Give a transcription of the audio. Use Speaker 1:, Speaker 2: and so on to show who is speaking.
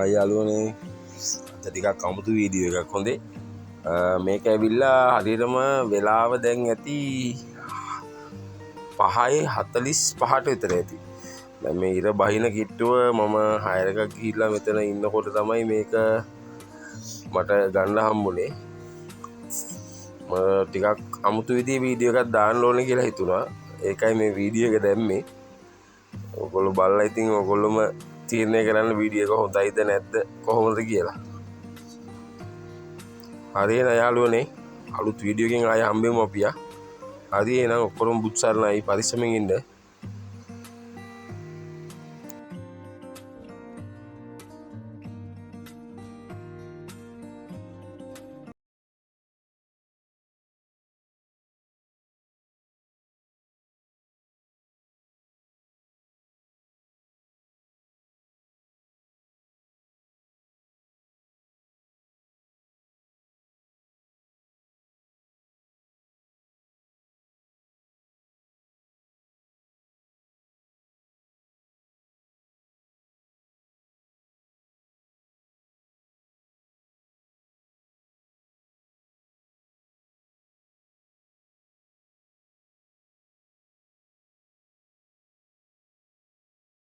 Speaker 1: හයි යාළුවනේ අද ටිකක් අමුතු වීඩියෝ එකක් හොඳේ මේක ඇවිල්ලා හරියටම වෙලාව දැන් ඇති 5:45ට විතර ඇති දැන් මේ ඉර බහින කිට්ටුව මම හයර් එකක් ගිහිල්ලා මෙතන ඉන්නකොට තමයි මේක මට ගන්න හම්බුනේ මම ටිකක් අමුතු විදිහේ වීඩියෝ එකක් දාන්න ඕනේ කියලා හිතුණා ඒකයි මේ වීඩියෝ එක දැම්මේ ඔයගොල්ලෝ බලලා ඉතින් ඔයගොල්ලොම තීරණය කරන්න වීඩියෝ එක හොඳයිද නැද්ද කොහොමද කියලා. හරි එහෙනම් යාළුවනේ අලුත් වීඩියෝ එකකින් ආයෙ හම්බෙමු අපි. හරි එහෙනම් ඔක්කොම බුත් සරණයි පරිස්සමෙන් ඉන්න.